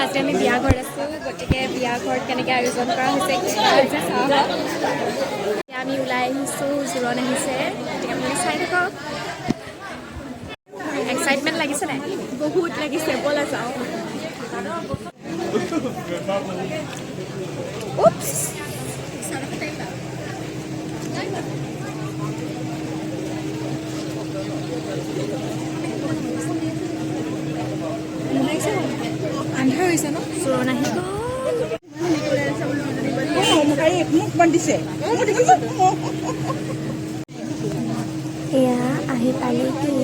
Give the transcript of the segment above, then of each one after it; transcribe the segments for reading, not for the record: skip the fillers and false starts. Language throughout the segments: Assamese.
আজি আমি বিয়া ঘৰত আছোঁ, গতিকে বিয়া ঘৰত কেনেকৈ আয়োজন কৰা হৈছে চাওঁ। আমি ওলাই আহিছোঁ, জোৰণ আহিছে, গতিকে আপুনি চাই থাকক। এক্সাইটমেণ্ট লাগিছে নাই? বহুত লাগিছে, ব'লা যাওঁ। উপছ আন্ধাৰ হৈছে ন? জোৰণ আহি গ'ল। এয়া আহি পালেহি।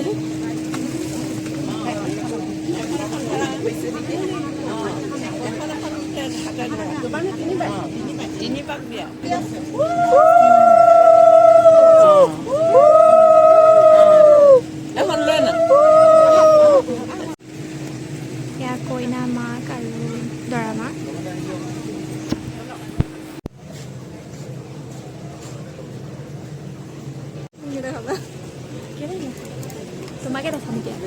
এয়া কইনা মাক আৰু দৰা মাক। তোমাকে দেখাম এতিয়া।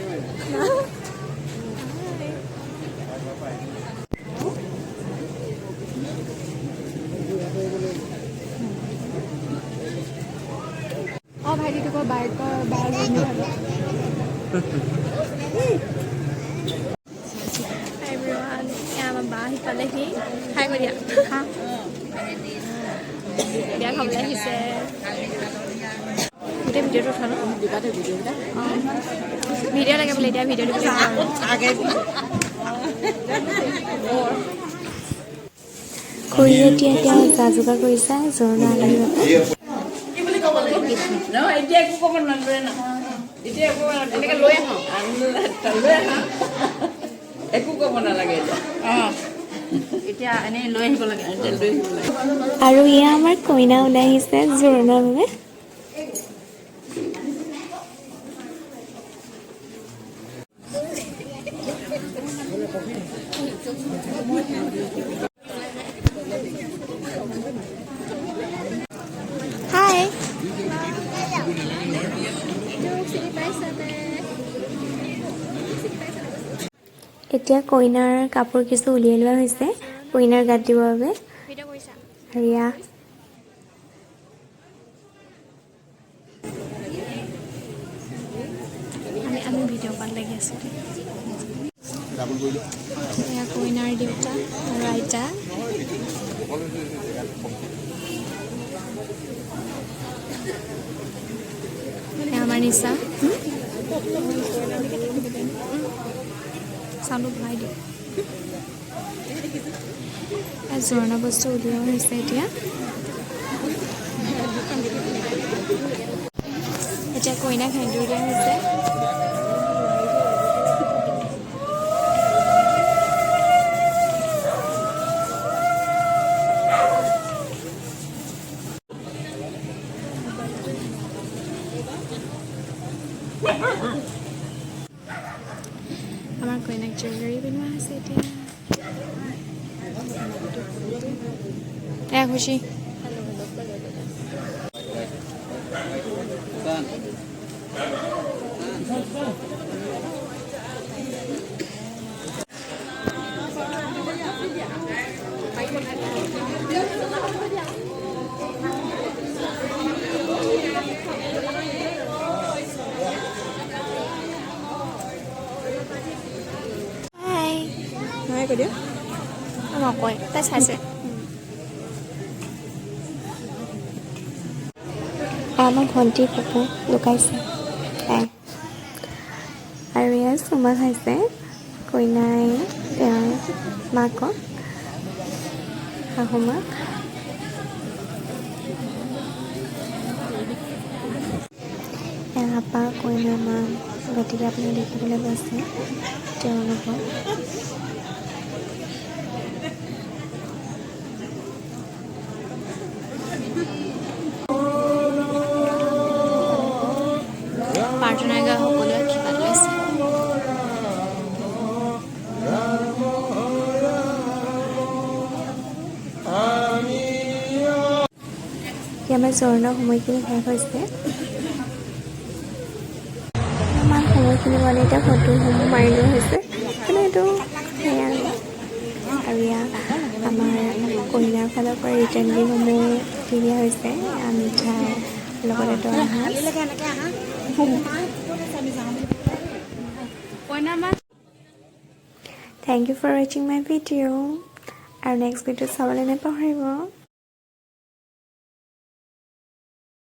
অঁ ভাইটিটো কয় বাইকৰ বাৰ এভৰিৱান, আমাৰ বা আহি পালেহি। খাই কৰি দিয়া বিয়া খাবলৈ আহিছে। গোটেই ভিডিঅ'টো উঠা ন? ভিডিঅ' লাগে বোলে, এতিয়া ভিডিঅ' দিবলৈ কৰি এতিয়া যা যোগাৰ কৰিছা জোৰোণৰ আলহীৰ বাবে। এতিয়া একো ক'ব নালাগে না, এতিয়া একো ক'ব নালাগে এতিয়া এনেই লৈ আহিব লাগে। আৰু এয়া আমাৰ কইনা ওলাই আহিছে জোৰোণৰ বাবে। হাই এতিয়া কইনাৰ কাপোৰ কিছু উলিয়াই লোৱা হৈছে কইনাৰ গাত দিবৰ বাবে। ৰিয়া আমি ভিডিঅ' কল লাগি আছোঁ। এয়া কইনাৰ দেউতা আৰু আইতা। আমাৰ নিচা চাউলো ভৰাই দিওঁ। জোৰোণৰ বস্তু উলিওৱা হৈছে এতিয়া। এতিয়া কইনাক সেন্দুৰ দিয়া হৈছে। আমাৰ কইনাক জুৱেলাৰী পিন্ধোৱা হৈছে এতিয়া। এয়া খুশি নকয় তাই চাইছে। আমাৰ ভণ্টি পপু লুকাইছে তাই। আৰু ইয়াত চুমা খাইছে কইনাই তেওঁৰ মাকক, শাহু মাক। আপা কইনাৰ মাক, গতিকে আপুনি দেখিবলৈ পাইছে তেওঁলোকক। প্ৰাৰ্থনা গাই সকলোৱে আশীৰ্বাদ লৈছে। আমাৰ জোৰোণৰ সময়খিনি শেষ হৈছে। আমাৰ সময়খিনি মানে এতিয়া ফটো মাৰি লোৱা হৈছে, কিন্তু এইটো সেয়াই আৰু কইনাৰ ফালৰ পৰা ৰিটাৰ্ণ গিফ্টসমূহ দি দিয়া হৈছে মিঠাই লগতে দৰা Thank you for watching my video. Our next video চাবলৈ নাপাহৰিব